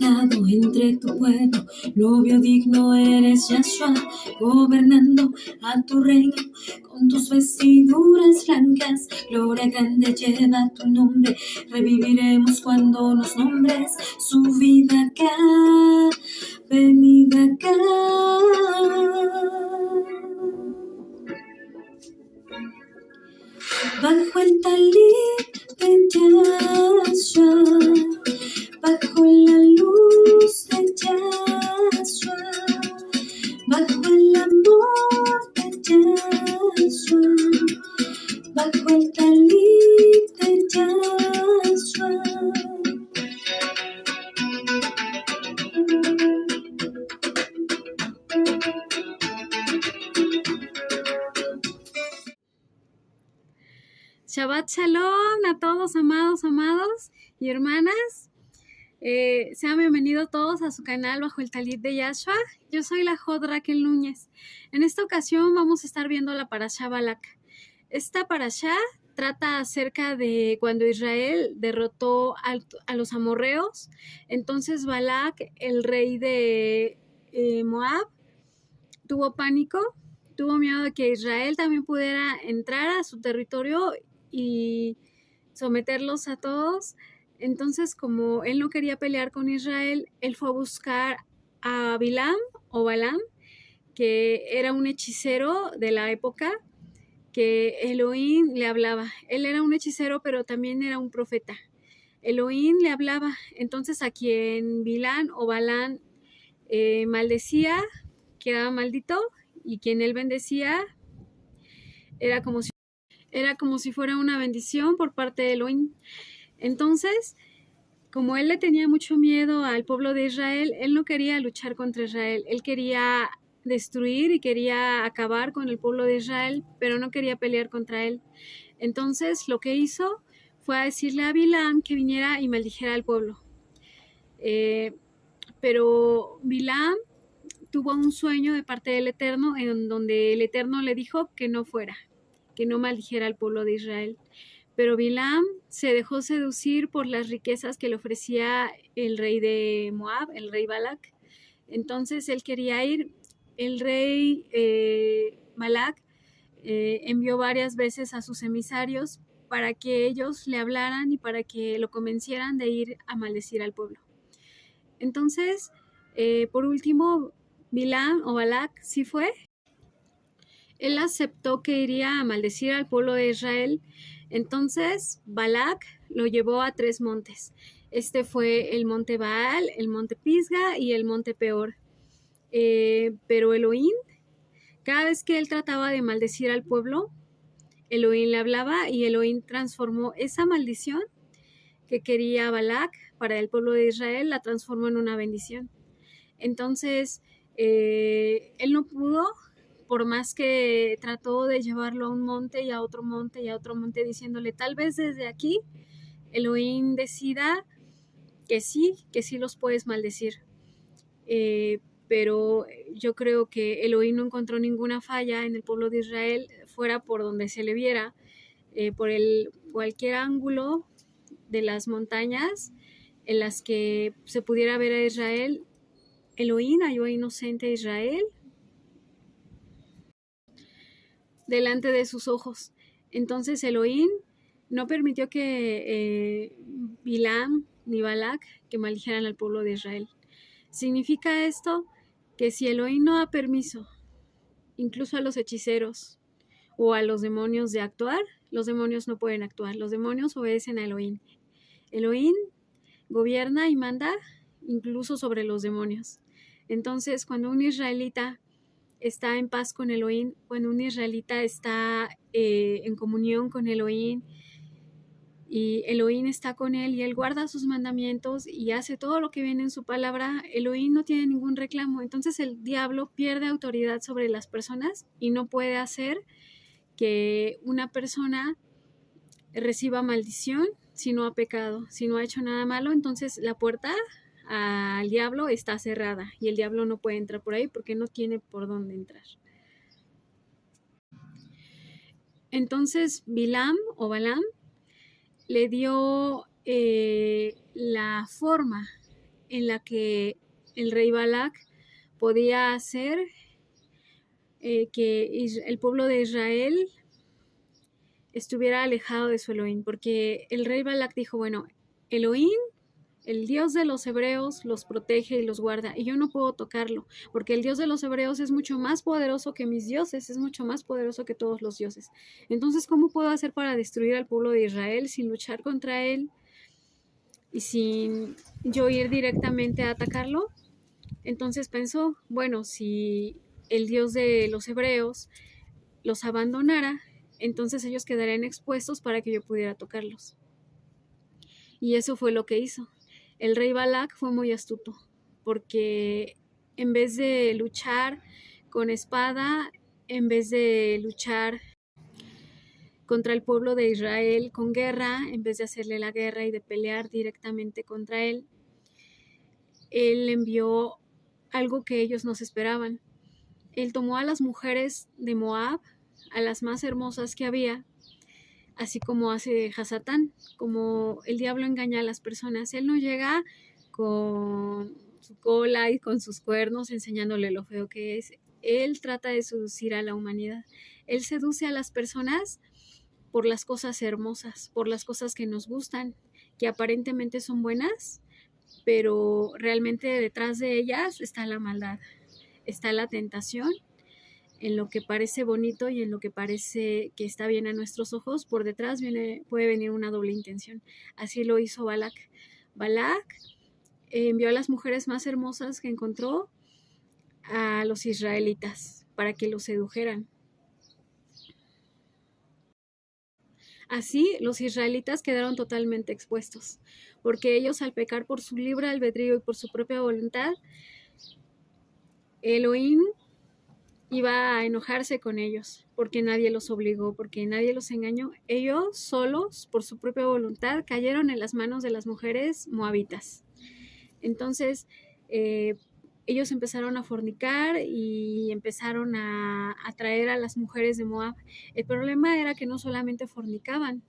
dejado entre tu pueblo, novio digno eres Yahshua, gobernando a tu reino con tus vestiduras blancas. Gloria grande lleva tu nombre, reviviremos cuando nos nombres. Subid acá, venid acá. Bajo el talit de Yahshua, bajo la luz de Yahshua, bajo el amor de Yahshua, bajo el talit de Yahshua. Shabbat Shalom a todos, amados y hermanas. Sean bienvenidos todos a su canal Bajo el Talit de Yahshua. Yo soy la Jod Raquel Núñez. En esta ocasión vamos a estar viendo la parashá Balak. Esta parashá trata acerca de cuando Israel derrotó a los amorreos. Entonces Balak, el rey de Moab, tuvo pánico, tuvo miedo de que Israel también pudiera entrar a su territorio y someterlos a todos. Entonces, como él no quería pelear con Israel, él fue a buscar a Bilam o Balaam, que era un hechicero de la época, que Elohim le hablaba. Él era un hechicero, pero también era un profeta. Elohim le hablaba. Entonces, a quien Bilam o Balaam maldecía, quedaba maldito, y quien él bendecía era como si fuera una bendición por parte de Elohim. Entonces, como él le tenía mucho miedo al pueblo de Israel, él no quería luchar contra Israel. Él quería destruir y quería acabar con el pueblo de Israel, pero no quería pelear contra él. Entonces, lo que hizo fue a decirle a Bilam que viniera y maldijera al pueblo. Pero Bilam tuvo un sueño de parte del Eterno en donde el Eterno le dijo que no fuera, que no maldijera al pueblo de Israel. Pero Bilam se dejó seducir por las riquezas que le ofrecía el rey de Moab, el rey Balak. Entonces él quería ir. El rey Balak envió varias veces a sus emisarios para que ellos le hablaran y para que lo convencieran de ir a maldecir al pueblo. Entonces, por último, Bilam o Balak sí fue. Él aceptó que iría a maldecir al pueblo de Israel. Entonces Balak lo llevó a 3 montes. Este fue el monte Baal, el monte Pisga y el monte Peor. Pero Elohim, cada vez que él trataba de maldecir al pueblo, Elohim le hablaba y Elohim transformó esa maldición que quería Balak para el pueblo de Israel, la transformó en una bendición. Entonces, él no pudo, por más que trató de llevarlo a un monte y a otro monte y a otro monte, diciéndole, tal vez desde aquí Elohim decida que sí los puedes maldecir. Pero yo creo que Elohim no encontró ninguna falla en el pueblo de Israel, fuera por donde se le viera, por cualquier ángulo de las montañas en las que se pudiera ver a Israel. Elohim halló inocente a Israel delante de sus ojos. Entonces Elohim no permitió que Bilam ni Balak que maldijeran al pueblo de Israel. Significa esto que si Elohim no da permiso, incluso a los hechiceros o a los demonios de actuar, los demonios no pueden actuar. Los demonios obedecen a Elohim. Elohim gobierna y manda incluso sobre los demonios. Entonces, cuando un israelita está en paz con Elohim, cuando un israelita está en comunión con Elohim y Elohim está con él y él guarda sus mandamientos y hace todo lo que viene en su palabra, Elohim no tiene ningún reclamo. Entonces el diablo pierde autoridad sobre las personas y no puede hacer que una persona reciba maldición si no ha pecado, si no ha hecho nada malo. Entonces la puerta al diablo está cerrada y el diablo no puede entrar por ahí porque no tiene por dónde entrar. Entonces Bilam o Balaam le dio la forma en la que el rey Balac podía hacer que el pueblo de Israel estuviera alejado de su Elohim, porque el rey Balac dijo, bueno, Elohim, el Dios de los hebreos, los protege y los guarda, y yo no puedo tocarlo, porque el Dios de los hebreos es mucho más poderoso que mis dioses, es mucho más poderoso que todos los dioses. Entonces, ¿cómo puedo hacer para destruir al pueblo de Israel sin luchar contra él y sin yo ir directamente a atacarlo? Entonces pensó, bueno, si el Dios de los hebreos los abandonara, entonces ellos quedarían expuestos para que yo pudiera tocarlos. Y eso fue lo que hizo. El rey Balac fue muy astuto, porque en vez de luchar con espada, en vez de luchar contra el pueblo de Israel con guerra, en vez de hacerle la guerra y de pelear directamente contra él envió algo que ellos no se esperaban. Él tomó a las mujeres de Moab, a las más hermosas que había, así como hace Hasatán, como el diablo engaña a las personas. Él no llega con su cola y con sus cuernos enseñándole lo feo que es. Él trata de seducir a la humanidad. Él seduce a las personas por las cosas hermosas, por las cosas que nos gustan, que aparentemente son buenas, pero realmente detrás de ellas está la maldad, está la tentación. En lo que parece bonito y en lo que parece que está bien a nuestros ojos, por detrás puede venir una doble intención. Así lo hizo Balac. Balac envió a las mujeres más hermosas que encontró a los israelitas para que los sedujeran. Así los israelitas quedaron totalmente expuestos, porque ellos, al pecar por su libre albedrío y por su propia voluntad, Elohim iba a enojarse con ellos, porque nadie los obligó, porque nadie los engañó. Ellos solos, por su propia voluntad, cayeron en las manos de las mujeres moabitas. Entonces, ellos empezaron a fornicar y empezaron a atraer a las mujeres de Moab. El problema era que no solamente fornicaban,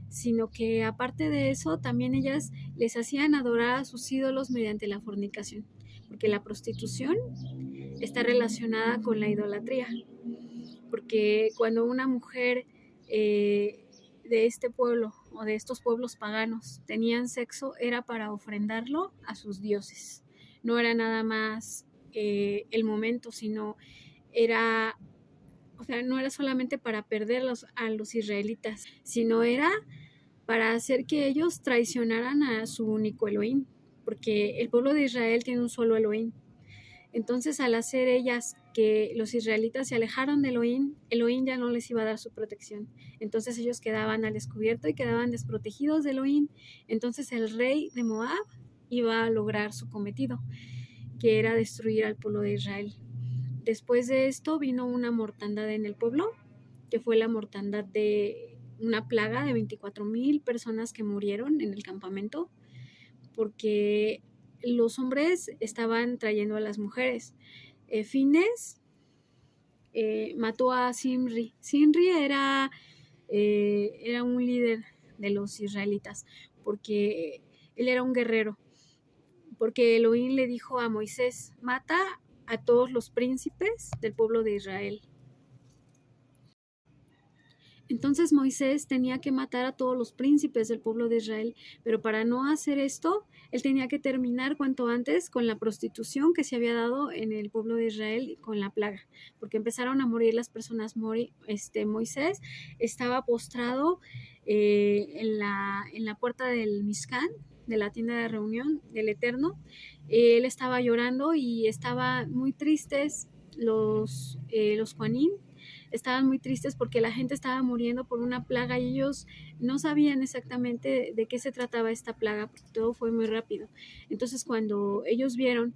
sino que aparte de eso, también ellas les hacían adorar a sus ídolos mediante la fornicación, porque la prostitución está relacionada con la idolatría, porque cuando una mujer de este pueblo o de estos pueblos paganos tenían sexo, era para ofrendarlo a sus dioses. No era nada más el momento, sino era, o sea, no era solamente para perder a los israelitas, sino era para hacer que ellos traicionaran a su único Elohim, porque el pueblo de Israel tiene un solo Elohim. Entonces, al hacer ellas que los israelitas se alejaron de Elohim, Elohim ya no les iba a dar su protección. Entonces ellos quedaban al descubierto y quedaban desprotegidos de Elohim. Entonces el rey de Moab iba a lograr su cometido, que era destruir al pueblo de Israel. Después de esto vino una mortandad en el pueblo, que fue la mortandad de una plaga de 24,000 personas que murieron en el campamento, porque los hombres estaban trayendo a las mujeres. Fines mató a Simri. Simri era un líder de los israelitas, porque él era un guerrero, porque Elohim le dijo a Moisés, mata a todos los príncipes del pueblo de Israel. Entonces Moisés tenía que matar a todos los príncipes del pueblo de Israel, pero para no hacer esto, él tenía que terminar cuanto antes con la prostitución que se había dado en el pueblo de Israel y con la plaga, porque empezaron a morir las personas. Moisés estaba postrado en la puerta del Mishkan, de la tienda de reunión del Eterno. Él estaba llorando y estaban muy tristes los Juanín. Estaban muy tristes porque la gente estaba muriendo por una plaga y ellos no sabían exactamente de qué se trataba esta plaga, porque todo fue muy rápido. Entonces, cuando ellos vieron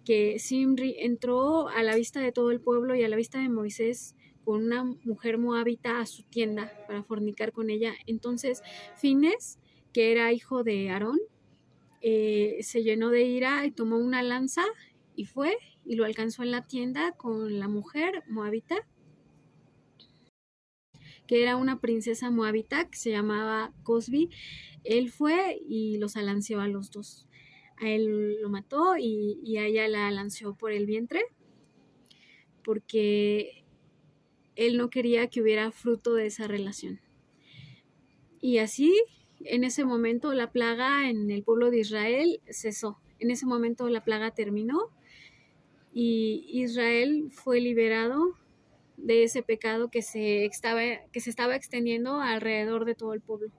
que Simri entró a la vista de todo el pueblo y a la vista de Moisés con una mujer moabita a su tienda para fornicar con ella, entonces Fines, que era hijo de Aarón, se llenó de ira y tomó una lanza y fue y lo alcanzó en la tienda con la mujer moabita, que era una princesa moabita que se llamaba Cosbi. Él fue y los alanceó a los dos. a él lo mató y a ella la lanzó por el vientre, porque él no quería que hubiera fruto de esa relación. Y así, en ese momento, la plaga en el pueblo de Israel cesó. En ese momento la plaga terminó y Israel fue liberado de ese pecado que se estaba extendiendo alrededor de todo el pueblo.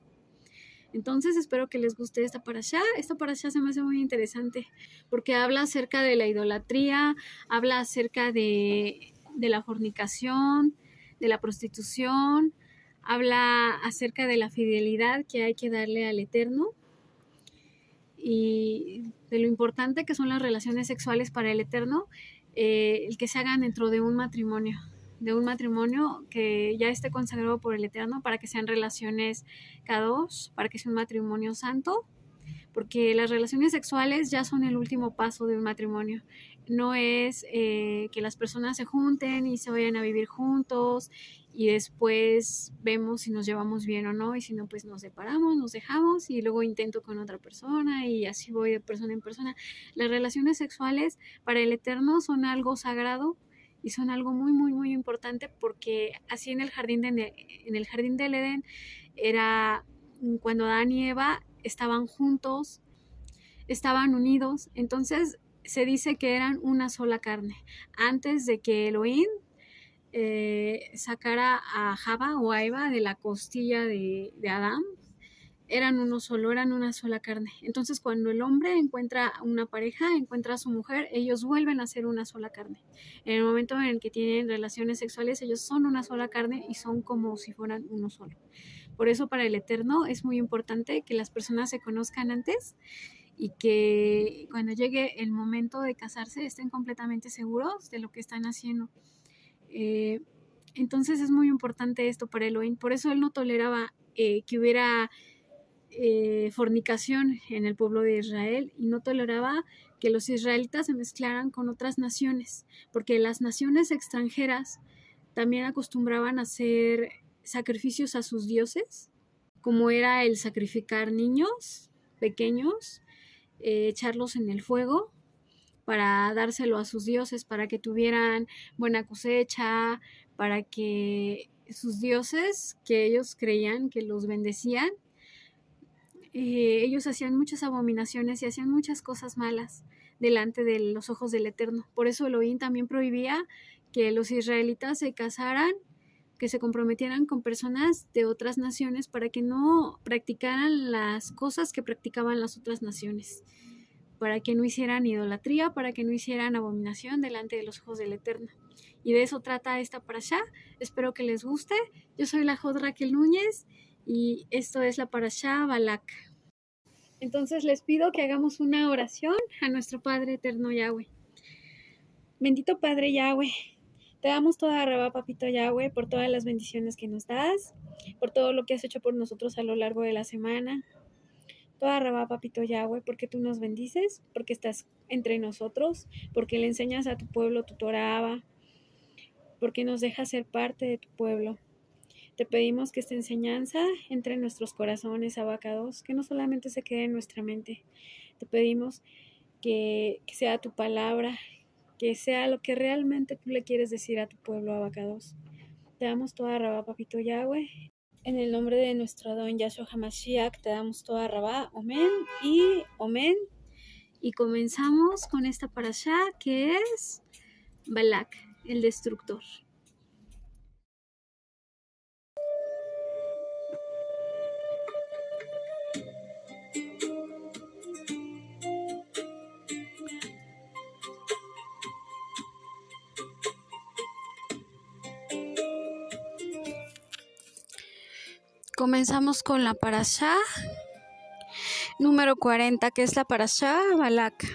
Entonces espero que les guste esta parashá. Esta parashá se me hace muy interesante porque habla acerca de la idolatría, habla acerca de la fornicación, de la prostitución, habla acerca de la fidelidad que hay que darle al Eterno y de lo importante que son las relaciones sexuales para el Eterno, el que se hagan dentro de un matrimonio que ya esté consagrado por el Eterno, para que sean relaciones kadosh, para que sea un matrimonio santo, porque las relaciones sexuales ya son el último paso de un matrimonio. No es que las personas se junten y se vayan a vivir juntos y después vemos si nos llevamos bien o no, y si no, pues nos separamos, nos dejamos y luego intento con otra persona y así voy de persona en persona. Las relaciones sexuales para el Eterno son algo sagrado y son algo muy, muy, muy importante, porque así en el jardín del Edén era cuando Adán y Eva estaban juntos, estaban unidos, entonces se dice que eran una sola carne. Antes de que Elohim sacara a Java o a Eva de la costilla de Adán, eran uno solo, eran una sola carne. Entonces cuando el hombre encuentra una pareja, encuentra a su mujer, ellos vuelven a ser una sola carne. En el momento en el que tienen relaciones sexuales, ellos son una sola carne y son como si fueran uno solo. Por eso para el Eterno es muy importante que las personas se conozcan antes y que cuando llegue el momento de casarse estén completamente seguros de lo que están haciendo. Entonces es muy importante esto para Elohim. Por eso él no toleraba que hubiera fornicación en el pueblo de Israel, y no toleraba que los israelitas se mezclaran con otras naciones, porque las naciones extranjeras también acostumbraban a hacer sacrificios a sus dioses, como era el sacrificar niños pequeños, echarlos en el fuego para dárselo a sus dioses, para que tuvieran buena cosecha, para que sus dioses, que ellos creían que los bendecían, ellos hacían muchas abominaciones y hacían muchas cosas malas delante de los ojos del Eterno. Por eso Elohim también prohibía que los israelitas se casaran, que se comprometieran con personas de otras naciones, para que no practicaran las cosas que practicaban las otras naciones, para que no hicieran idolatría, para que no hicieran abominación delante de los ojos del Eterno. Y de eso trata esta parashá. Espero que les guste. Yo soy la Jod Raquel Núñez y esto es la parashá Balak. Entonces les pido que hagamos una oración a nuestro Padre Eterno Yahweh. Bendito Padre Yahweh, te damos toda rabá, papito Yahweh, por todas las bendiciones que nos das, por todo lo que has hecho por nosotros a lo largo de la semana. Toda rabá, papito Yahweh, porque tú nos bendices, porque estás entre nosotros, porque le enseñas a tu pueblo tu Torah, porque nos dejas ser parte de tu pueblo. Te pedimos que esta enseñanza entre en nuestros corazones, abacados, que no solamente se quede en nuestra mente. Te pedimos que sea tu palabra, que sea lo que realmente tú le quieres decir a tu pueblo, abacados. Te damos toda rabá, papito Yahweh. En el nombre de nuestro Adón Yahshua HaMashiach, te damos toda rabá, amén y amén. Y comenzamos con esta parashá que es Balak, el destructor. Comenzamos con la parashá número 40, que es la parashá Balak.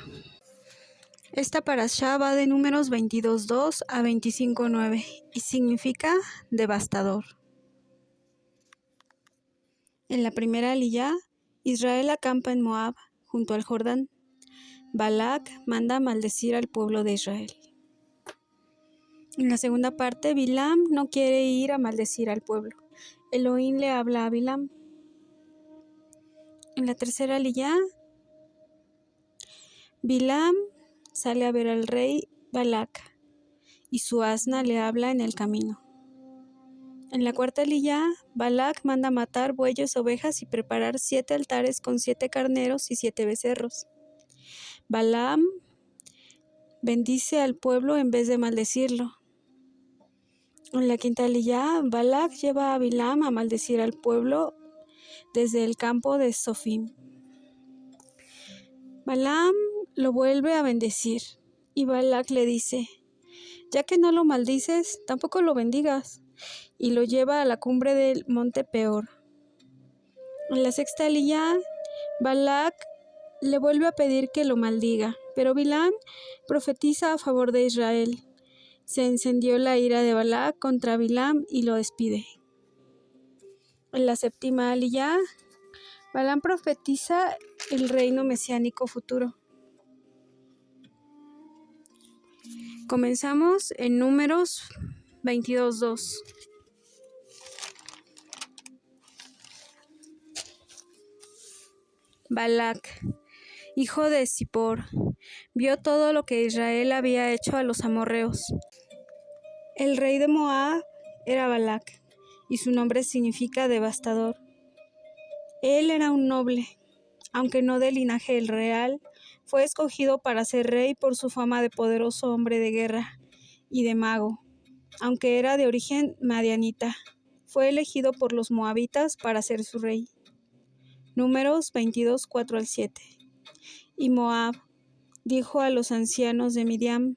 Esta parashá va de números 22:2 a 25:9 y significa devastador. En la primera aliyá, Israel acampa en Moab, junto al Jordán. Balak manda a maldecir al pueblo de Israel. En la segunda parte, Bilam no quiere ir a maldecir al pueblo. Elohim le habla a Bilam. En la tercera aliyá, Bilam sale a ver al rey Balac y su asna le habla en el camino. En la cuarta liyá, Balac manda matar bueyes, ovejas y preparar 7 altares con 7 carneros y 7 becerros. Balaam bendice al pueblo en vez de maldecirlo. En la quinta liyá, Balac lleva a Bilam a maldecir al pueblo desde el campo de Sofim. Balaam lo vuelve a bendecir y Balac le dice: ya que no lo maldices, tampoco lo bendigas, y lo lleva a la cumbre del monte Peor. En la sexta liyá, Balac le vuelve a pedir que lo maldiga, pero Bilam profetiza a favor de Israel. Se encendió la ira de Balac contra Bilam y lo despide. En la séptima liyá, Balaam profetiza el reino mesiánico futuro. Comenzamos en Números 22:2. Balac, hijo de Zippor, vio todo lo que Israel había hecho a los amorreos. El rey de Moab era Balac, y su nombre significa devastador. Él era un noble, aunque no de linaje real, fue escogido para ser rey por su fama de poderoso hombre de guerra y de mago. Aunque era de origen madianita, fue elegido por los moabitas para ser su rey. Números 22, 4-7. Y Moab dijo a los ancianos de Midian: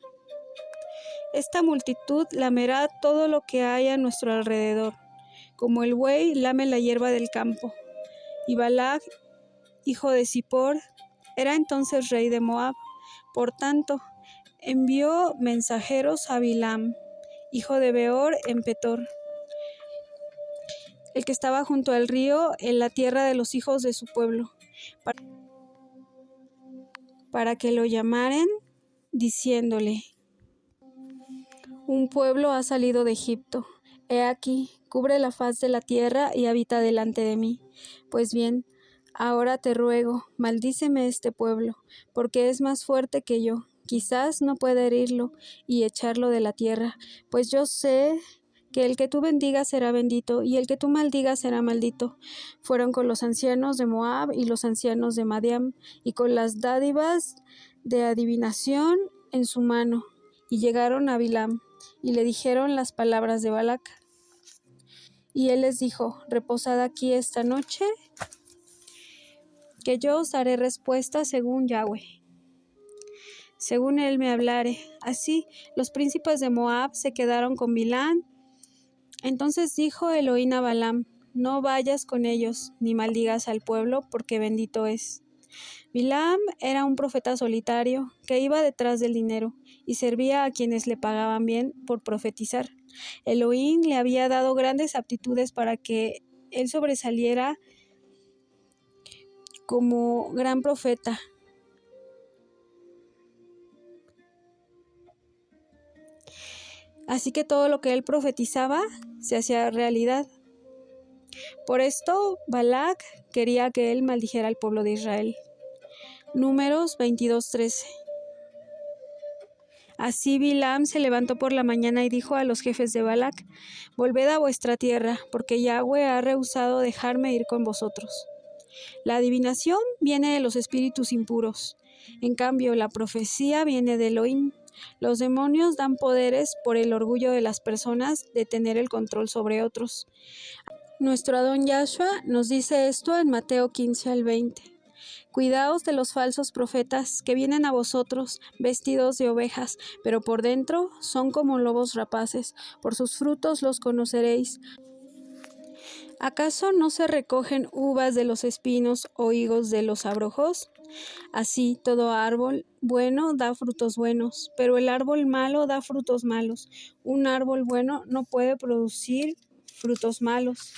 esta multitud lamerá todo lo que hay a nuestro alrededor, como el buey lame la hierba del campo. Y Balac, hijo de Zippor, era entonces rey de Moab. Por tanto, envió mensajeros a Bilam, hijo de Beor, en Petor, el que estaba junto al río, en la tierra de los hijos de su pueblo, para que lo llamaran, diciéndole: un pueblo ha salido de Egipto. He aquí, cubre la faz de la tierra y habita delante de mí. Pues bien, ahora te ruego, maldíceme este pueblo, porque es más fuerte que yo. Quizás no pueda herirlo y echarlo de la tierra, pues yo sé que el que tú bendigas será bendito, y el que tú maldigas será maldito. Fueron con los ancianos de Moab y los ancianos de Madián, y con las dádivas de adivinación en su mano, y llegaron a Bilam, y le dijeron las palabras de Balac. Y él les dijo: reposad aquí esta noche, que yo os daré respuesta según Yahweh, según él me hablare. Así los príncipes de Moab se quedaron con Bilam. Entonces dijo Elohim a Balaam: no vayas con ellos, ni maldigas al pueblo, porque bendito es. Bilam era un profeta solitario que iba detrás del dinero y servía a quienes le pagaban bien por profetizar. Elohim le había dado grandes aptitudes para que él sobresaliera como gran profeta. Así que todo lo que él profetizaba se hacía realidad. Por esto, Balac quería que él maldijera al pueblo de Israel. Números 22:13. Así Bilam se levantó por la mañana y dijo a los jefes de Balac: volved a vuestra tierra, porque Yahweh ha rehusado dejarme ir con vosotros. La adivinación viene de los espíritus impuros, en cambio la profecía viene de Elohim. Los demonios dan poderes por el orgullo de las personas de tener el control sobre otros. Nuestro Adón Yahshua nos dice esto en Mateo 15-20. Cuidaos de los falsos profetas que vienen a vosotros vestidos de ovejas, pero por dentro son como lobos rapaces. Por sus frutos los conoceréis. ¿Acaso no se recogen uvas de los espinos o higos de los abrojos? Así todo árbol bueno da frutos buenos, pero el árbol malo da frutos malos. Un árbol bueno no puede producir frutos malos,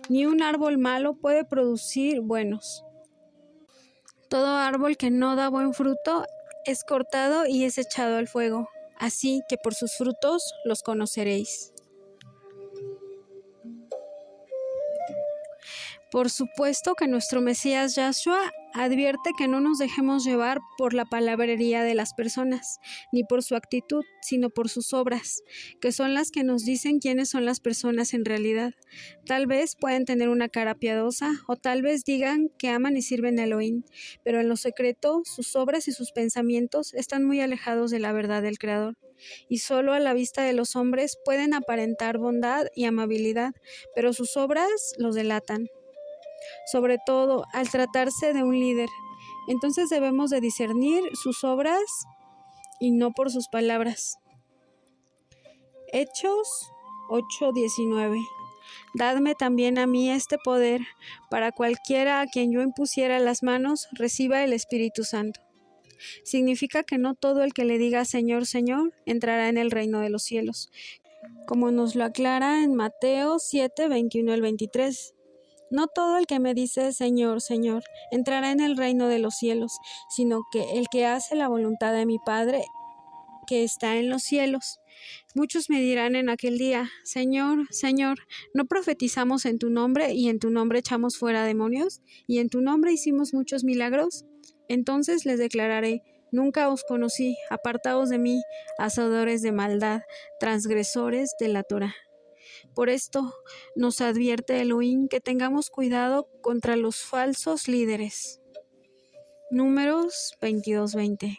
ni un árbol malo puede producir buenos. Todo árbol que no da buen fruto es cortado y es echado al fuego. Así que por sus frutos los conoceréis. Por supuesto que nuestro Mesías Yahshua advierte que no nos dejemos llevar por la palabrería de las personas, ni por su actitud, sino por sus obras, que son las que nos dicen quiénes son las personas en realidad. Tal vez pueden tener una cara piadosa, o tal vez digan que aman y sirven a Elohim, pero en lo secreto, sus obras y sus pensamientos están muy alejados de la verdad del Creador. Y solo a la vista de los hombres pueden aparentar bondad y amabilidad, pero sus obras los delatan. Sobre todo al tratarse de un líder. Entonces debemos de discernir sus obras y no por sus palabras. Hechos 8:19. Dadme también a mí este poder, para cualquiera a quien yo impusiera las manos reciba el Espíritu Santo. Significa que no todo el que le diga Señor, Señor, entrará en el reino de los cielos, como nos lo aclara en Mateo 7:21 al 23. No todo el que me dice Señor, Señor, entrará en el reino de los cielos, sino que el que hace la voluntad de mi Padre que está en los cielos. Muchos me dirán en aquel día, Señor, Señor, ¿no profetizamos en tu nombre y en tu nombre echamos fuera demonios y en tu nombre hicimos muchos milagros? Entonces les declararé, nunca os conocí, apartaos de mí, hacedores de maldad, transgresores de la Torá. Por esto nos advierte Elohim que tengamos cuidado contra los falsos líderes. Números 22:20.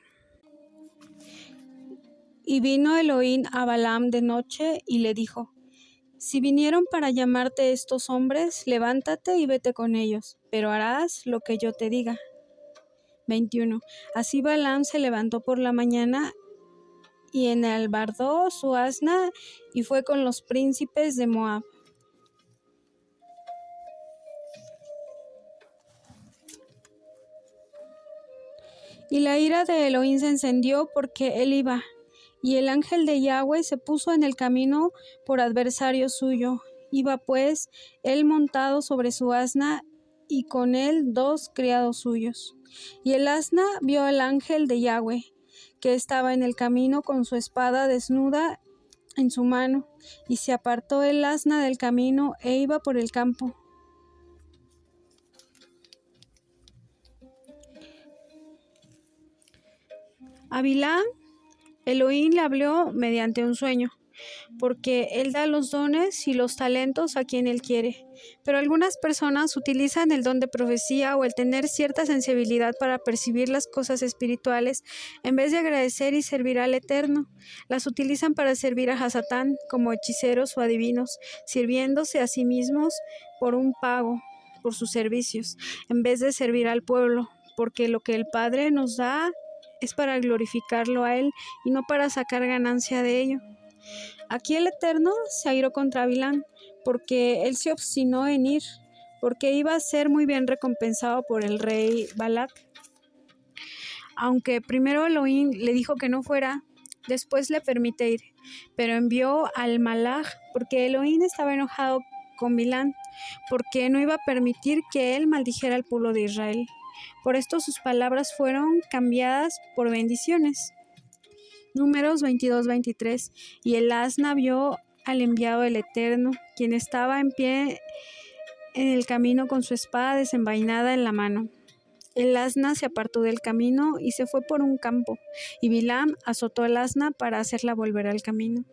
Y vino Elohim a Balaam de noche y le dijo, si vinieron para llamarte estos hombres, levántate y vete con ellos, pero harás lo que yo te diga. 21. Así Balaam se levantó por la mañana y enalbardó su asna y fue con los príncipes de Moab. Y la ira de Elohim se encendió porque él iba, y el ángel de Yahweh se puso en el camino por adversario suyo. Iba pues él montado sobre su asna y con él 2 criados suyos. Y el asna vio al ángel de Yahweh, que estaba en el camino con su espada desnuda en su mano, y se apartó el asna del camino e iba por el campo. A Bilam, Elohim le habló mediante un sueño, porque él da los dones y los talentos a quien él quiere. Pero algunas personas utilizan el don de profecía o el tener cierta sensibilidad para percibir las cosas espirituales en vez de agradecer y servir al Eterno. Las utilizan para servir a Hasatán como hechiceros o adivinos, sirviéndose a sí mismos por un pago por sus servicios, en vez de servir al pueblo, porque lo que el Padre nos da es para glorificarlo a él y no para sacar ganancia de ello. Aquí el Eterno se airó contra Bilam, porque él se obstinó en ir, porque iba a ser muy bien recompensado por el rey Balac. Aunque primero Elohim le dijo que no fuera, después le permite ir, pero envió al Malaj, porque Elohim estaba enojado con Bilam, porque no iba a permitir que él maldijera al pueblo de Israel. Por esto sus palabras fueron cambiadas por bendiciones. Números 22-23. Y el asna vio al enviado del Eterno, quien estaba en pie en el camino con su espada desenvainada en la mano. El asna se apartó del camino y se fue por un campo, y Bilam azotó al asna para hacerla volver al camino.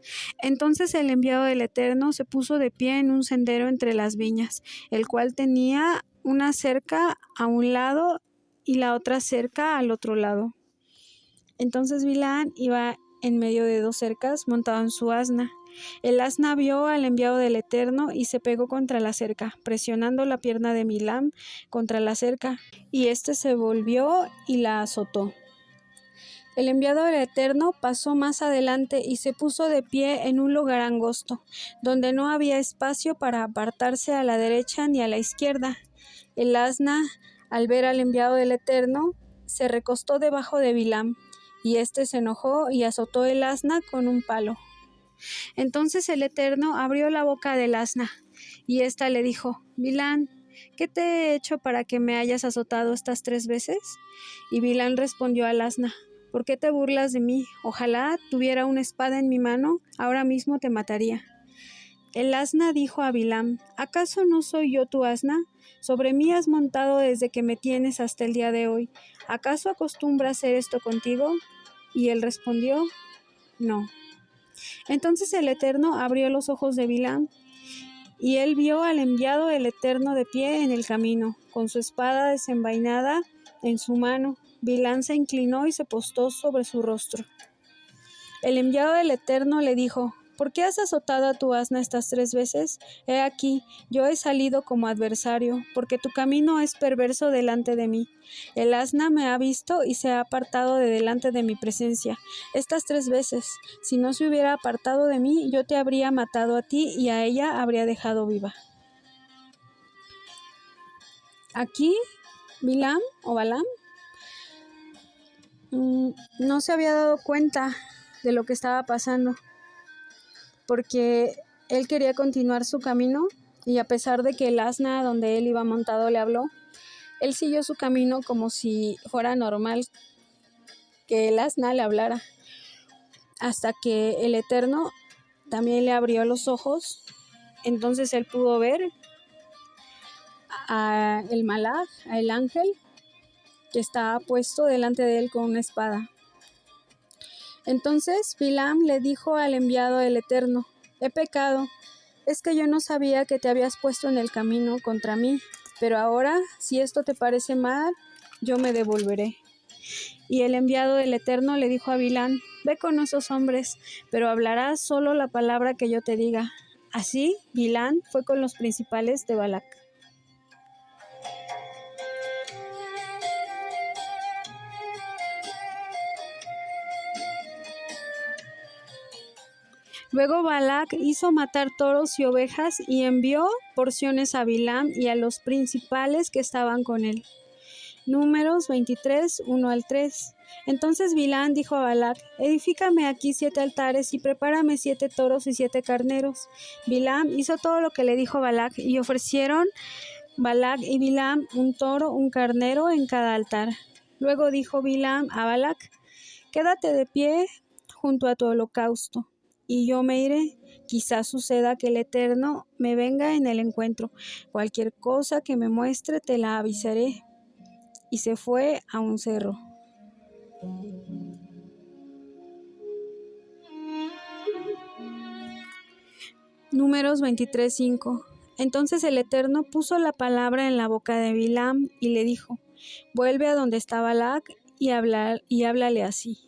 Entonces el enviado del Eterno se puso de pie en un sendero entre las viñas, el cual tenía una cerca a un lado y la otra cerca al otro lado. Entonces Bilam iba en medio de 2 cercas montado en su asna. El asna vio al enviado del Eterno y se pegó contra la cerca, presionando la pierna de Bilam contra la cerca, y éste se volvió y la azotó. El enviado del Eterno pasó más adelante y se puso de pie en un lugar angosto, donde no había espacio para apartarse a la derecha ni a la izquierda. El asna, al ver al enviado del Eterno, se recostó debajo de Bilam, y éste se enojó y azotó el asna con un palo. Entonces el Eterno abrió la boca del asna, y ésta le dijo, Bilam, ¿qué te he hecho para que me hayas azotado estas 3 veces? Y Bilam respondió al asna, ¿por qué te burlas de mí? Ojalá tuviera una espada en mi mano, ahora mismo te mataría. El asna dijo a Bilam: ¿acaso no soy yo tu asna? Sobre mí has montado desde que me tienes hasta el día de hoy. ¿Acaso acostumbra hacer esto contigo? Y él respondió: no. Entonces el Eterno abrió los ojos de Bilam, y él vio al enviado del Eterno de pie en el camino, con su espada desenvainada en su mano. Bilam se inclinó y se postró sobre su rostro. El enviado del Eterno le dijo: ¿por qué has azotado a tu asna estas 3 veces? He aquí, yo he salido como adversario, porque tu camino es perverso delante de mí. El asna me ha visto y se ha apartado de delante de mi presencia estas 3 veces. Si no se hubiera apartado de mí, yo te habría matado a ti y a ella habría dejado viva. Aquí, Bilam o Balaam no se había dado cuenta de lo que estaba pasando, porque él quería continuar su camino, y a pesar de que el asna donde él iba montado le habló, él siguió su camino como si fuera normal que el asna le hablara, hasta que el Eterno también le abrió los ojos. Entonces él pudo ver a el malaj, a el ángel, que estaba puesto delante de él con una espada. Entonces Bilam le dijo al enviado del Eterno: he pecado, es que yo no sabía que te habías puesto en el camino contra mí, pero ahora, si esto te parece mal, yo me devolveré. Y el enviado del Eterno le dijo a Bilam: ve con esos hombres, pero hablarás solo la palabra que yo te diga. Así Bilam fue con los principales de Balac. Luego Balac hizo matar toros y ovejas y envió porciones a Bilam y a los principales que estaban con él. Números 23, 1-3. Entonces Bilam dijo a Balac: edifícame aquí 7 altares y prepárame 7 toros y 7 carneros. Bilam hizo todo lo que le dijo Balac, y ofrecieron Balac y Bilam un toro, un carnero en cada altar. Luego dijo Bilam a Balac: quédate de pie junto a tu holocausto, y yo me iré. Quizás suceda que el Eterno me venga en el encuentro. Cualquier cosa que me muestre te la avisaré. Y se fue a un cerro. Números 23:5. Entonces el Eterno puso la palabra en la boca de Bilam y le dijo: vuelve a donde está Balac y háblale así.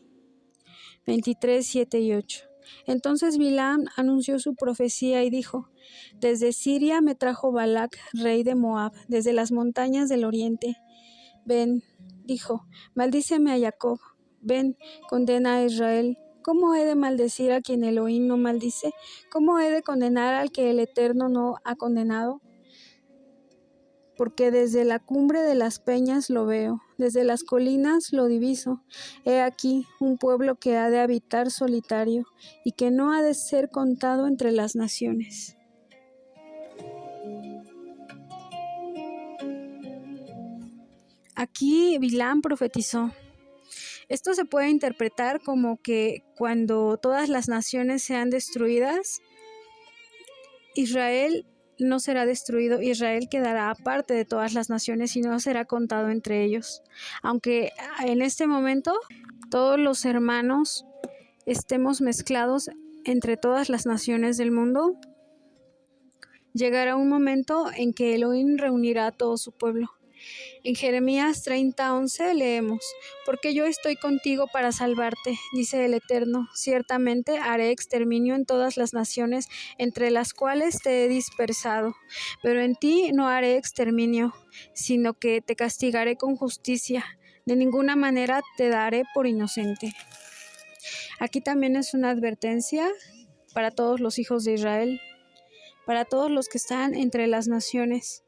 23:7-8. Entonces Bilam anunció su profecía y dijo: desde Siria me trajo Balac, rey de Moab, desde las montañas del oriente. Ven, dijo, maldíceme a Jacob. Ven, condena a Israel. ¿Cómo he de maldecir a quien Elohim no maldice? ¿Cómo he de condenar al que el Eterno no ha condenado? Porque desde la cumbre de las peñas lo veo, desde las colinas lo diviso. He aquí un pueblo que ha de habitar solitario y que no ha de ser contado entre las naciones. Aquí Bilam profetizó. Esto se puede interpretar como que cuando todas las naciones sean destruidas, Israel no será destruido. Israel quedará aparte de todas las naciones y no será contado entre ellos. Aunque en este momento todos los hermanos estemos mezclados entre todas las naciones del mundo, llegará un momento en que Elohim reunirá a todo su pueblo. En Jeremías 30:11 leemos: porque yo estoy contigo para salvarte, dice el Eterno. Ciertamente haré exterminio en todas las naciones entre las cuales te he dispersado, pero en ti no haré exterminio, sino que te castigaré con justicia. De ninguna manera te daré por inocente. Aquí también es una advertencia para todos los hijos de Israel, para todos los que están entre las naciones,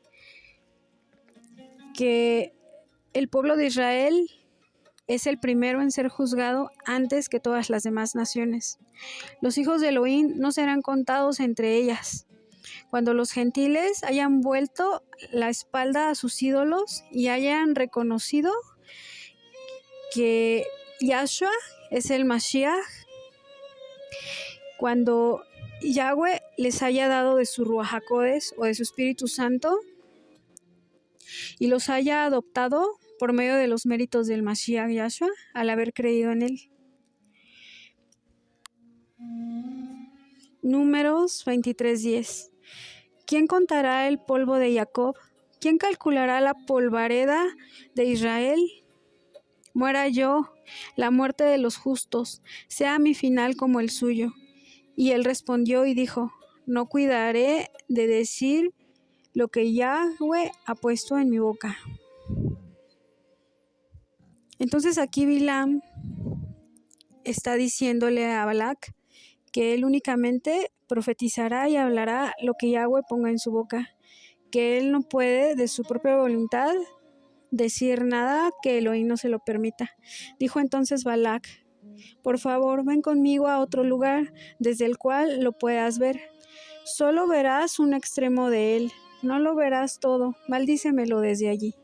que el pueblo de Israel es el primero en ser juzgado antes que todas las demás naciones. Los hijos de Elohim no serán contados entre ellas. Cuando los gentiles hayan vuelto la espalda a sus ídolos y hayan reconocido que Yahshua es el Mashiach, cuando Yahweh les haya dado de su Ruach HaKodesh o de su Espíritu Santo y los haya adoptado por medio de los méritos del Mashiach Yahshua al haber creído en él. Números 23:10. ¿Quién contará el polvo de Jacob? ¿Quién calculará la polvareda de Israel? Muera yo, la muerte de los justos, sea mi final como el suyo. Y él respondió y dijo, no cuidaré de decir lo que Yahweh ha puesto en mi boca. Entonces aquí Bilam está diciéndole a Balac que él únicamente profetizará y hablará lo que Yahweh ponga en su boca, que él no puede de su propia voluntad decir nada que Elohim no se lo permita. Dijo entonces Balac, por favor, ven conmigo a otro lugar desde el cual lo puedas ver. Solo verás un extremo de él, no lo verás todo, maldícemelo desde allí.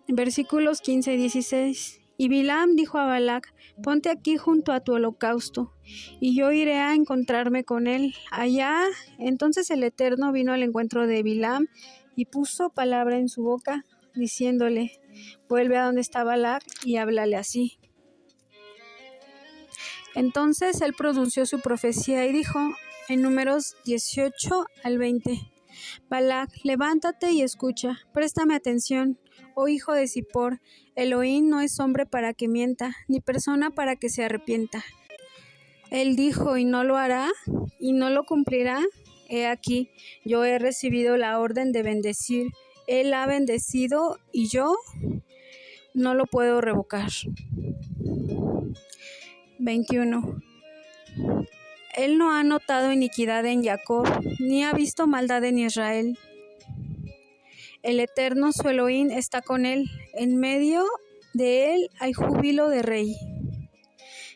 Versículos 15 y 16. Y Bilam dijo a Balac, ponte aquí junto a tu holocausto, y yo iré a encontrarme con él allá. Entonces el Eterno vino al encuentro de Bilam y puso palabra en su boca, diciéndole, vuelve a donde está Balac y háblale así. Entonces él pronunció su profecía y dijo, en Números 18 al 20, Balac, levántate y escucha, préstame atención, oh hijo de Zippor, Elohim no es hombre para que mienta, ni persona para que se arrepienta. Él dijo y no lo hará, y no lo cumplirá. He aquí, yo he recibido la orden de bendecir, él ha bendecido y yo no lo puedo revocar. 21. Él no ha notado iniquidad en Jacob, ni ha visto maldad en Israel. El Eterno su Elohim está con él, en medio de él hay júbilo de rey.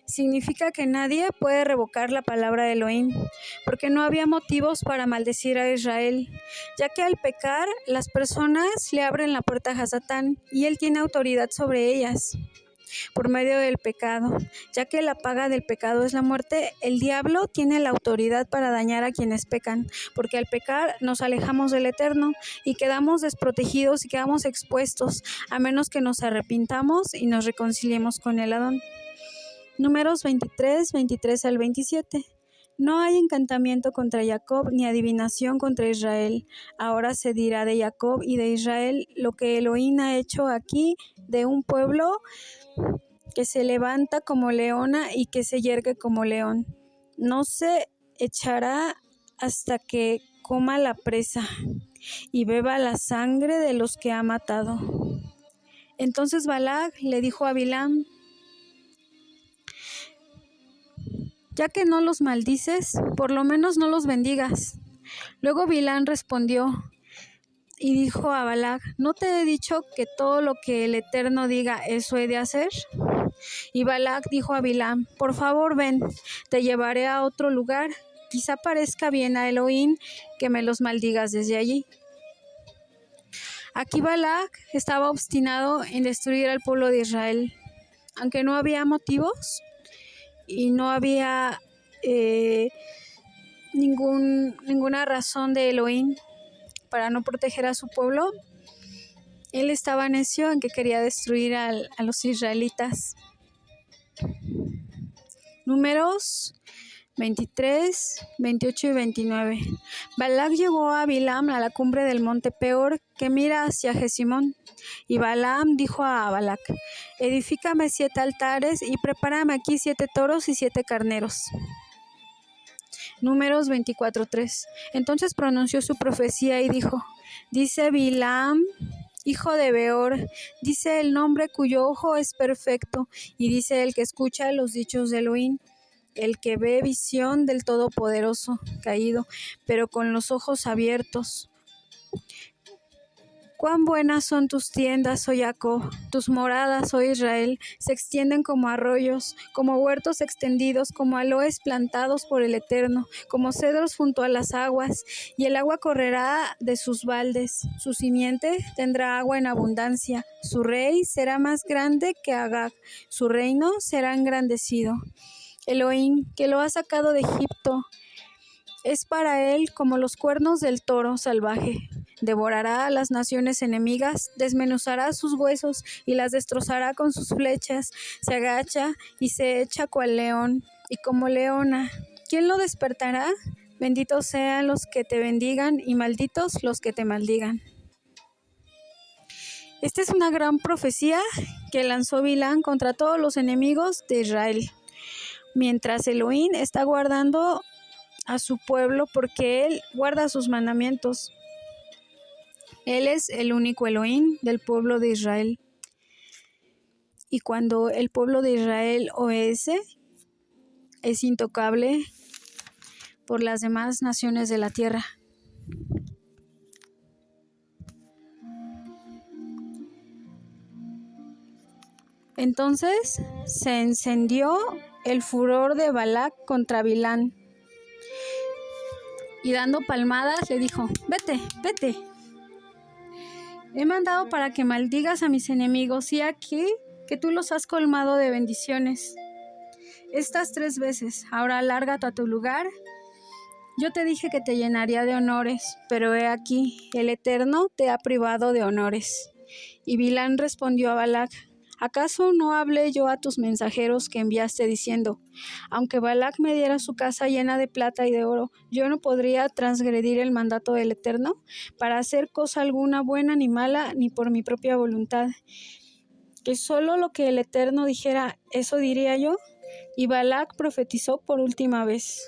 Significa que nadie puede revocar la palabra de Elohim, porque no había motivos para maldecir a Israel, ya que al pecar las personas le abren la puerta a Satán y él tiene autoridad sobre ellas. Por medio del pecado, ya que la paga del pecado es la muerte, el diablo tiene la autoridad para dañar a quienes pecan, porque al pecar nos alejamos del Eterno y quedamos desprotegidos y quedamos expuestos, a menos que nos arrepintamos y nos reconciliemos con el Adón. Números 23 al 27. No hay encantamiento contra Jacob ni adivinación contra Israel. Ahora se dirá de Jacob y de Israel lo que Elohim ha hecho aquí de un pueblo que se levanta como leona y que se yergue como león. No se echará hasta que coma la presa y beba la sangre de los que ha matado. Entonces Balac le dijo a Bilam, ya que no los maldices, por lo menos no los bendigas. Luego Bilam respondió y dijo a Balac, ¿no te he dicho que todo lo que el Eterno diga, eso he de hacer? Y Balac dijo a Bilam, por favor ven, te llevaré a otro lugar, quizá parezca bien a Elohim que me los maldigas desde allí. Aquí Balac estaba obstinado en destruir al pueblo de Israel, aunque no había motivos y no había ninguna razón de Elohim para no proteger a su pueblo. Él estaba necio en que quería destruir a los israelitas. Números 23, 28 y 29. Balac llevó a Bilam a la cumbre del monte Peor, que mira hacia Jesimón. Y Balaam dijo a Balac, edifícame 7 altares y prepárame aquí 7 toros y 7 carneros. Números 24:3. Entonces pronunció su profecía y dijo, dice Bilam, hijo de Beor, dice el nombre cuyo ojo es perfecto, y dice el que escucha los dichos de Elohim, el que ve visión del Todopoderoso, caído, pero con los ojos abiertos. Cuán buenas son tus tiendas, oh Jacob, tus moradas, oh Israel, se extienden como arroyos, como huertos extendidos, como aloes plantados por el Eterno, como cedros junto a las aguas, y el agua correrá de sus baldes. Su simiente tendrá agua en abundancia, su rey será más grande que Agag, su reino será engrandecido. Elohim, que lo ha sacado de Egipto, es para él como los cuernos del toro salvaje. Devorará a las naciones enemigas, desmenuzará sus huesos y las destrozará con sus flechas. Se agacha y se echa cual león y como leona. ¿Quién lo despertará? Benditos sean los que te bendigan y malditos los que te maldigan. Esta es una gran profecía que lanzó Bilán contra todos los enemigos de Israel, mientras Elohim está guardando a su pueblo porque él guarda sus mandamientos. Él es el único Elohim del pueblo de Israel. Y cuando el pueblo de Israel obedece, es intocable por las demás naciones de la tierra. Entonces se encendió el furor de Balac contra Bilán, y dando palmadas le dijo: vete, vete. He mandado para que maldigas a mis enemigos, y aquí que tú los has colmado de bendiciones. Estas 3 veces, ahora lárgate a tu lugar. Yo te dije que te llenaría de honores, pero he aquí, el Eterno te ha privado de honores. Y Bilán respondió a Balac: ¿acaso no hablé yo a tus mensajeros que enviaste diciendo: aunque Balac me diera su casa llena de plata y de oro, yo no podría transgredir el mandato del Eterno para hacer cosa alguna buena ni mala, ni por mi propia voluntad? Que solo lo que el Eterno dijera, eso diría yo. Y Balac profetizó por última vez: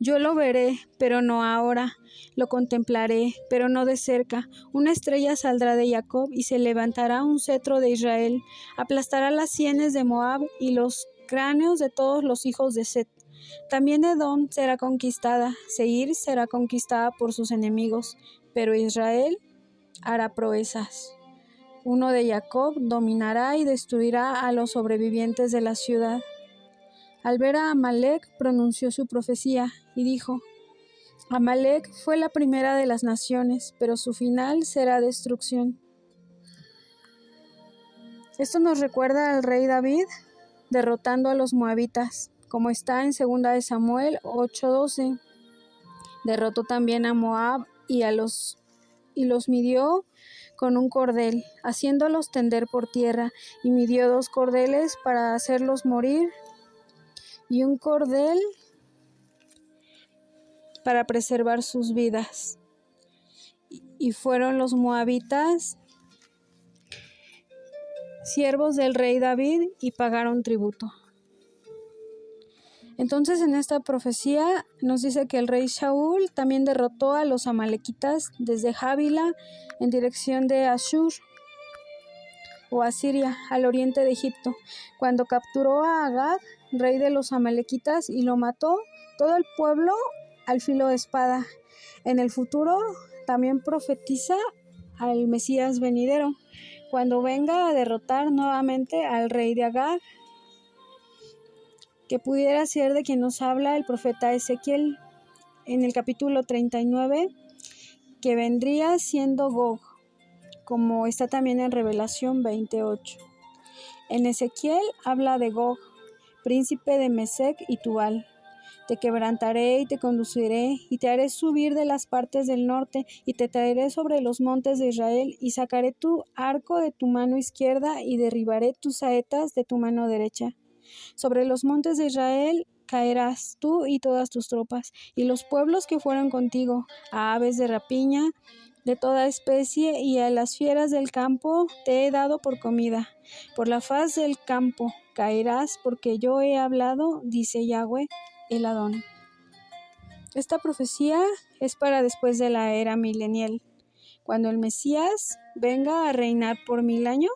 yo lo veré, pero no ahora. Lo contemplaré, pero no de cerca. Una estrella saldrá de Jacob y se levantará un cetro de Israel. Aplastará las sienes de Moab y los cráneos de todos los hijos de Set. También Edom será conquistada. Seir será conquistada por sus enemigos. Pero Israel hará proezas. Uno de Jacob dominará y destruirá a los sobrevivientes de la ciudad. Al ver a Amalek, pronunció su profecía y dijo: Amalek fue la primera de las naciones, pero su final será destrucción. Esto nos recuerda al rey David derrotando a los moabitas, como está en 2 de Samuel 8:12. Derrotó también a Moab y los midió con un cordel, haciéndolos tender por tierra, y midió 2 cordeles para hacerlos morir, y un cordel para preservar sus vidas. Y fueron los moabitas siervos del rey David y pagaron tributo. Entonces en esta profecía nos dice que el rey Shaul también derrotó a los amalequitas desde Javila en dirección de Ashur o Asiria, al oriente de Egipto, cuando capturó a Agag, rey de los amalequitas, y lo mató todo el pueblo al filo de espada. En el futuro también profetiza al Mesías venidero, cuando venga a derrotar nuevamente al rey de Agag, que pudiera ser de quien nos habla el profeta Ezequiel en el capítulo 39, que vendría siendo Gog, como está también en Revelación 28. En Ezequiel habla de Gog, príncipe de Mesec y Tubal. Te quebrantaré y te conduciré, y te haré subir de las partes del norte, y te traeré sobre los montes de Israel, y sacaré tu arco de tu mano izquierda, y derribaré tus saetas de tu mano derecha. Sobre los montes de Israel caerás tú y todas tus tropas, y los pueblos que fueron contigo, a aves de rapiña, de toda especie, y a las fieras del campo te he dado por comida. Por la faz del campo caerás, porque yo he hablado, dice Yahweh, el Adón. Esta profecía es para después de la era milenial, cuando el Mesías venga a reinar por 1000 años.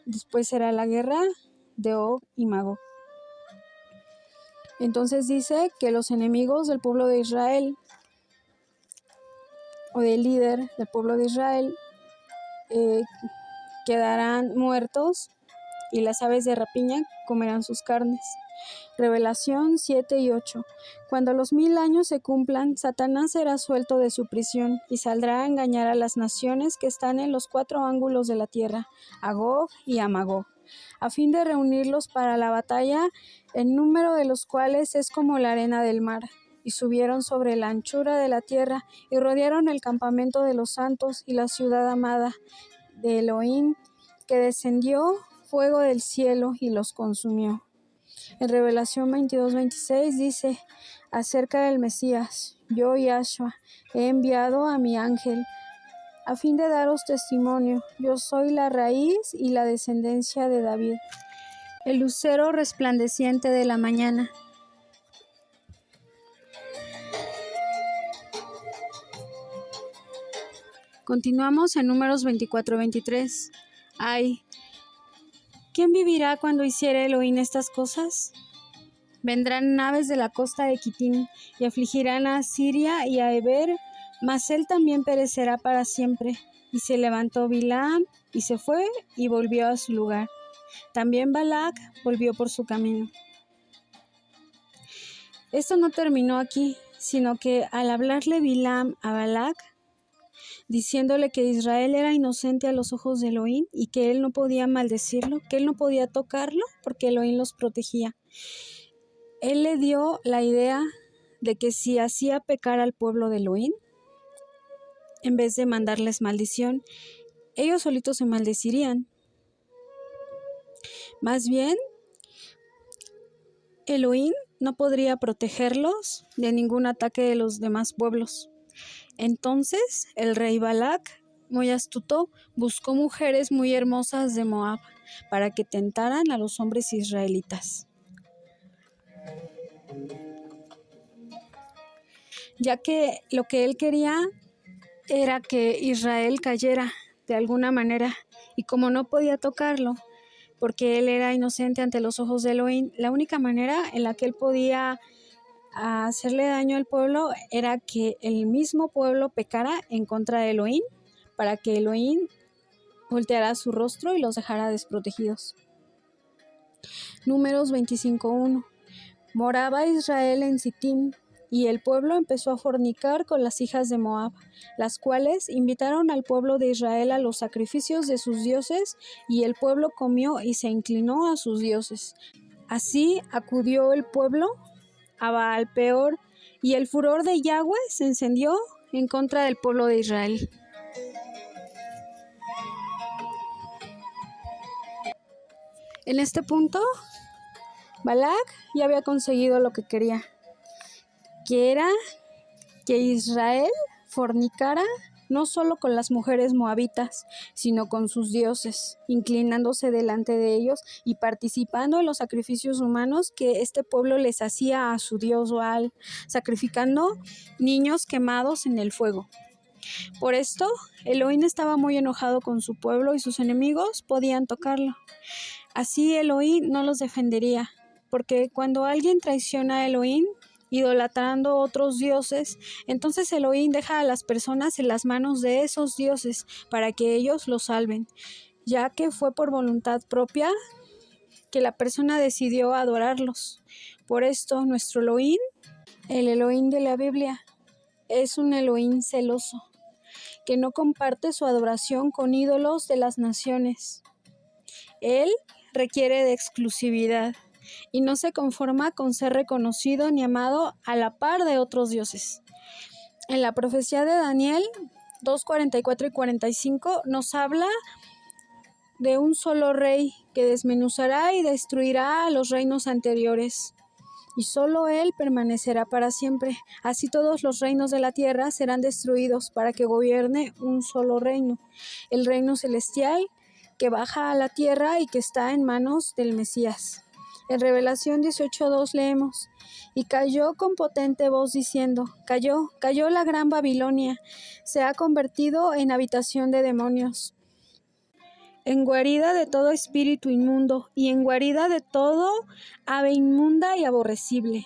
Después será la guerra de Og y Magog. Entonces dice que los enemigos del pueblo de Israel o del líder del pueblo de Israel quedarán muertos y las aves de rapiña comerán sus carnes. Revelación 7 y 8. Cuando los 1000 años se cumplan, Satanás será suelto de su prisión y saldrá a engañar a las naciones que están en los 4 ángulos de la tierra, a Gog y a Magog, a fin de reunirlos para la batalla, el número de los cuales es como la arena del mar. Y subieron sobre la anchura de la tierra y rodearon el campamento de los santos y la ciudad amada de Elohim, que descendió fuego del cielo y los consumió. En Revelación 22-26 dice acerca del Mesías: yo, Yahshua, he enviado a mi ángel a fin de daros testimonio. Yo soy la raíz y la descendencia de David, el lucero resplandeciente de la mañana. Continuamos en Números 24-23. Ay, ¿quién vivirá cuando hiciere Elohim estas cosas? Vendrán naves de la costa de Quitim y afligirán a Siria y a Eber, mas él también perecerá para siempre. Y se levantó Bilam y se fue y volvió a su lugar. También Balac volvió por su camino. Esto no terminó aquí, sino que al hablarle Bilam a Balac, diciéndole que Israel era inocente a los ojos de Elohim y que él no podía maldecirlo, que él no podía tocarlo porque Elohim los protegía. Él le dio la idea de que si hacía pecar al pueblo de Elohim, en vez de mandarles maldición, ellos solitos se maldecirían. Más bien, Elohim no podría protegerlos de ningún ataque de los demás pueblos. Entonces el rey Balac, muy astuto, buscó mujeres muy hermosas de Moab para que tentaran a los hombres israelitas, ya que lo que él quería era que Israel cayera de alguna manera, y como no podía tocarlo, porque él era inocente ante los ojos de Elohim, la única manera en la que él podía hacerle daño al pueblo era que el mismo pueblo pecara en contra de Elohim, para que Elohim volteara su rostro y los dejara desprotegidos. Números 25:1. Moraba Israel en Sittim, y el pueblo empezó a fornicar con las hijas de Moab, las cuales invitaron al pueblo de Israel a los sacrificios de sus dioses, y el pueblo comió y se inclinó a sus dioses. Así acudió el pueblo a Baal Peor, y el furor de Yahweh se encendió en contra del pueblo de Israel. En este punto, Balac ya había conseguido lo que quería, que era que Israel fornicara no solo con las mujeres moabitas, sino con sus dioses, inclinándose delante de ellos y participando en los sacrificios humanos que este pueblo les hacía a su dios Baal, sacrificando niños quemados en el fuego. Por esto, Elohim estaba muy enojado con su pueblo y sus enemigos podían tocarlo. Así Elohim no los defendería, porque cuando alguien traiciona a Elohim, idolatrando otros dioses, entonces Elohim deja a las personas en las manos de esos dioses para que ellos los salven, ya que fue por voluntad propia que la persona decidió adorarlos. Por esto, nuestro Elohim, el Elohim de la Biblia, es un Elohim celoso, que no comparte su adoración con ídolos de las naciones. Él requiere de exclusividad y no se conforma con ser reconocido ni amado a la par de otros dioses. En la profecía de Daniel 2:44 y 45 nos habla de un solo rey que desmenuzará y destruirá a los reinos anteriores, y solo él permanecerá para siempre. Así todos los reinos de la tierra serán destruidos para que gobierne un solo reino, el reino celestial que baja a la tierra y que está en manos del Mesías. En Revelación 18:2 leemos: y cayó con potente voz diciendo: cayó, cayó la gran Babilonia, se ha convertido en habitación de demonios, en guarida de todo espíritu inmundo y en guarida de todo ave inmunda y aborrecible.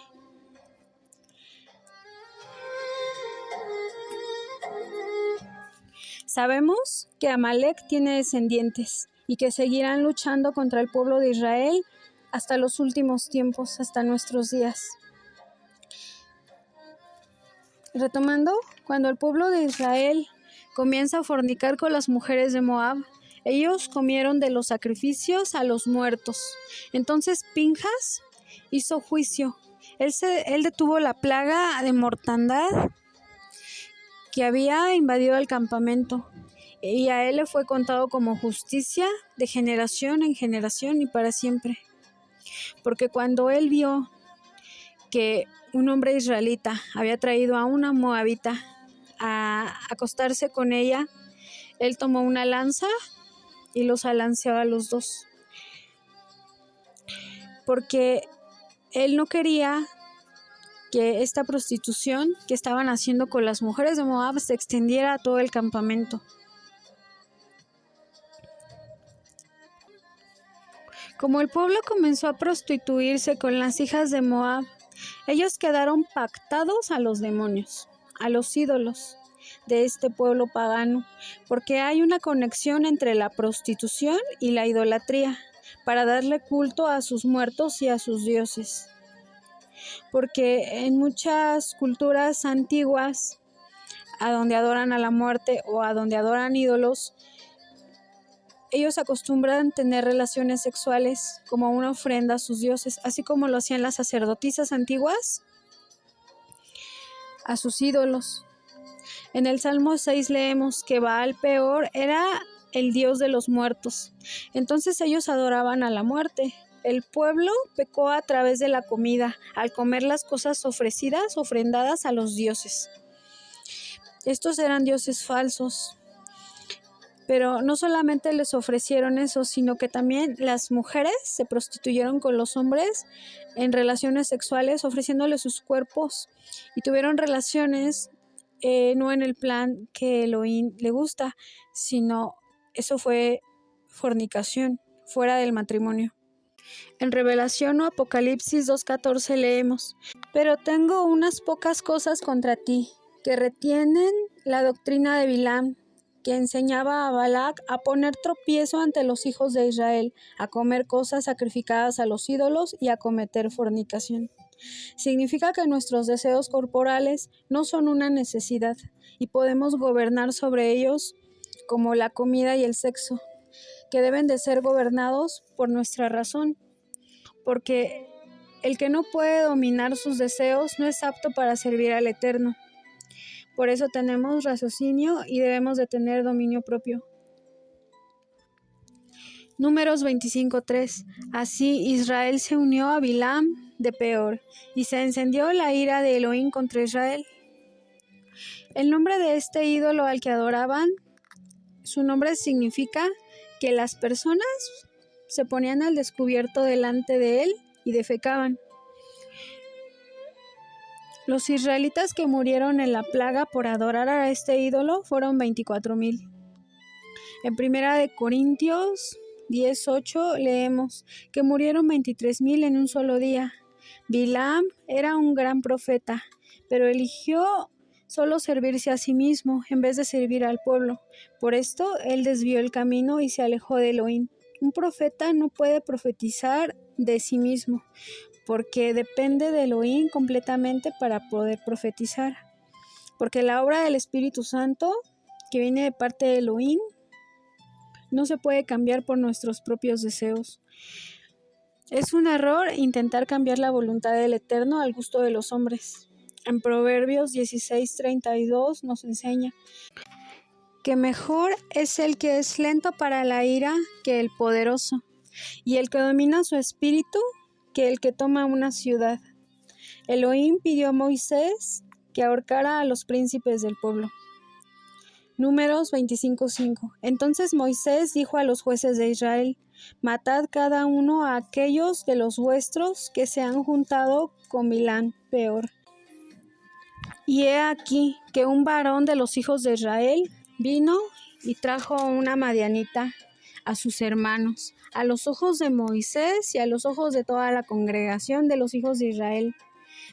Sabemos que Amalek tiene descendientes y que seguirán luchando contra el pueblo de Israel hasta los últimos tiempos, hasta nuestros días. Retomando, cuando el pueblo de Israel comienza a fornicar con las mujeres de Moab, ellos comieron de los sacrificios a los muertos. Entonces Pinjas hizo juicio. Él detuvo la plaga de mortandad que había invadido el campamento, y a él le fue contado como justicia de generación en generación y para siempre. Porque cuando él vio que un hombre israelita había traído a una moabita a acostarse con ella, él tomó una lanza y los alanceó a los dos. Porque él no quería que esta prostitución que estaban haciendo con las mujeres de Moab se extendiera a todo el campamento. Como el pueblo comenzó a prostituirse con las hijas de Moab, ellos quedaron pactados a los demonios, a los ídolos de este pueblo pagano, porque hay una conexión entre la prostitución y la idolatría, para darle culto a sus muertos y a sus dioses. Porque en muchas culturas antiguas, a donde adoran a la muerte o a donde adoran ídolos, ellos acostumbran tener relaciones sexuales como una ofrenda a sus dioses, así como lo hacían las sacerdotisas antiguas a sus ídolos. En el Salmo 6 leemos que Baal Peor era el dios de los muertos. Entonces ellos adoraban a la muerte. El pueblo pecó a través de la comida, al comer las cosas ofrecidas, ofrendadas a los dioses. Estos eran dioses falsos. Pero no solamente les ofrecieron eso, sino que también las mujeres se prostituyeron con los hombres en relaciones sexuales, ofreciéndoles sus cuerpos, y tuvieron relaciones no en el plan que Elohim le gusta, sino eso fue fornicación, fuera del matrimonio. En Revelación o Apocalipsis 2:14 leemos: pero tengo unas pocas cosas contra ti, que retienen la doctrina de Bilam, que enseñaba a Balac a poner tropiezo ante los hijos de Israel, a comer cosas sacrificadas a los ídolos y a cometer fornicación. Significa que nuestros deseos corporales no son una necesidad y podemos gobernar sobre ellos como la comida y el sexo, que deben de ser gobernados por nuestra razón, porque el que no puede dominar sus deseos no es apto para servir al Eterno. Por eso tenemos raciocinio y debemos de tener dominio propio. Números 25:3. Así Israel se unió a Bilam de Peor, y se encendió la ira de Elohim contra Israel. El nombre de este ídolo al que adoraban, su nombre significa que las personas se ponían al descubierto delante de él y defecaban. Los israelitas que murieron en la plaga por adorar a este ídolo fueron 24,000. En 1 Corintios 10:8 leemos que murieron 23,000 en un solo día. Bilam era un gran profeta, pero eligió solo servirse a sí mismo en vez de servir al pueblo. Por esto él desvió el camino y se alejó de Elohim. Un profeta no puede profetizar de sí mismo, porque depende de Elohim completamente para poder profetizar. Porque la obra del Espíritu Santo, que viene de parte de Elohim, no se puede cambiar por nuestros propios deseos. Es un error intentar cambiar la voluntad del Eterno al gusto de los hombres. En Proverbios 16:32 nos enseña que mejor es el que es lento para la ira que el poderoso, y el que domina su espíritu que el que toma una ciudad. Elohim pidió a Moisés que ahorcara a los príncipes del pueblo. Números 25:5. Entonces Moisés dijo a los jueces de Israel: matad cada uno a aquellos de los vuestros que se han juntado con Bilam Peor. Y he aquí que un varón de los hijos de Israel vino y trajo una madianita a sus hermanos, a los ojos de Moisés y a los ojos de toda la congregación de los hijos de Israel,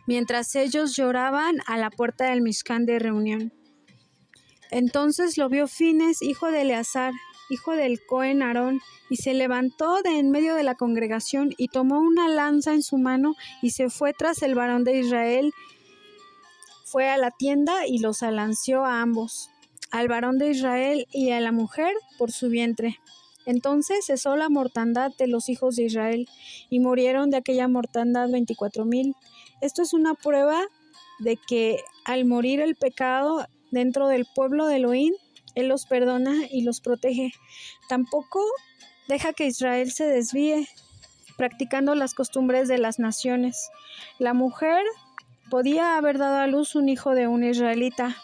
mientras ellos lloraban a la puerta del Mishkan de reunión. Entonces lo vio Fines, hijo de Eleazar, hijo del Cohen Aarón, y se levantó de en medio de la congregación y tomó una lanza en su mano y se fue tras el varón de Israel. Fue a la tienda y los alanceó a ambos, al varón de Israel y a la mujer por su vientre. Entonces cesó la mortandad de los hijos de Israel, y murieron de aquella mortandad 24,000. Esto es una prueba de que al morir el pecado dentro del pueblo de Elohim, Él los perdona y los protege. Tampoco deja que Israel se desvíe, practicando las costumbres de las naciones. La mujer podía haber dado a luz un hijo de un israelita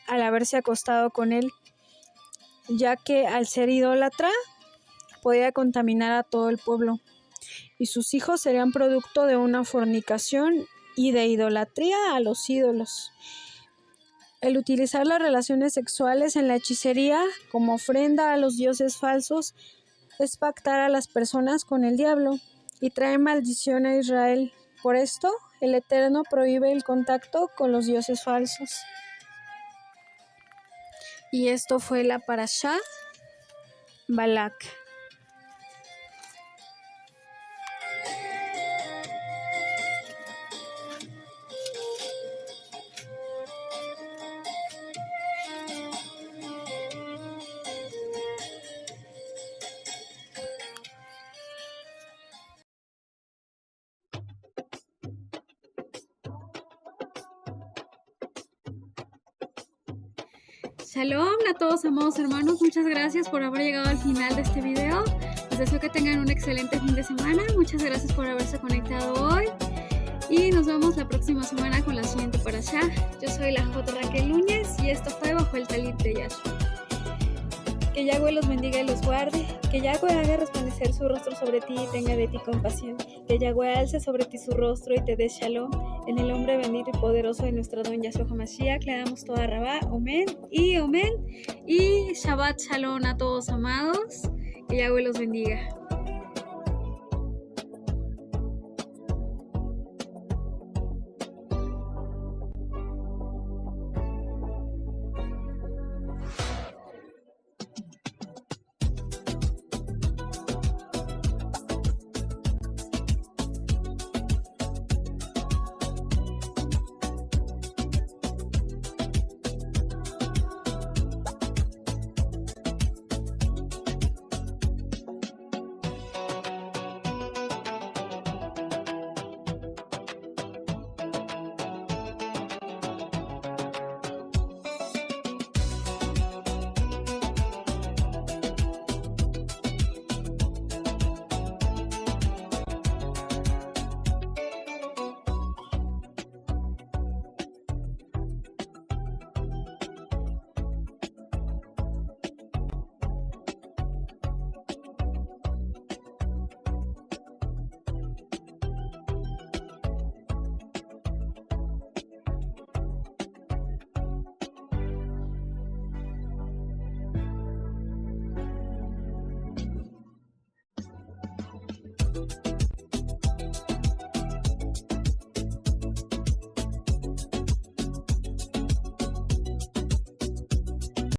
al haberse acostado con él, ya que al ser idólatra podía contaminar a todo el pueblo, y sus hijos serían producto de una fornicación y de idolatría a los ídolos. El utilizar las relaciones sexuales en la hechicería como ofrenda a los dioses falsos es pactar a las personas con el diablo y trae maldición a Israel. Por esto, el Eterno prohíbe el contacto con los dioses falsos. Y esto fue la Parashá Balak. Shalom a todos, amados hermanos, muchas gracias por haber llegado al final de este video. Les deseo que tengan un excelente fin de semana. Muchas gracias por haberse conectado hoy y nos vemos la próxima semana con la siguiente parashá. Yo soy la J. Raquel Núñez y esto fue Bajo el Talit de Yahshua. Que Yahweh los bendiga y los guarde, que Yahweh haga resplandecer su rostro sobre ti y tenga de ti compasión, que Yahweh alce sobre ti su rostro y te dé shalom. En el nombre bendito y poderoso de nuestro don Yahshua HaMashiach, le damos toda rabá, omen, y Shabbat shalom a todos amados, que Yahweh los bendiga.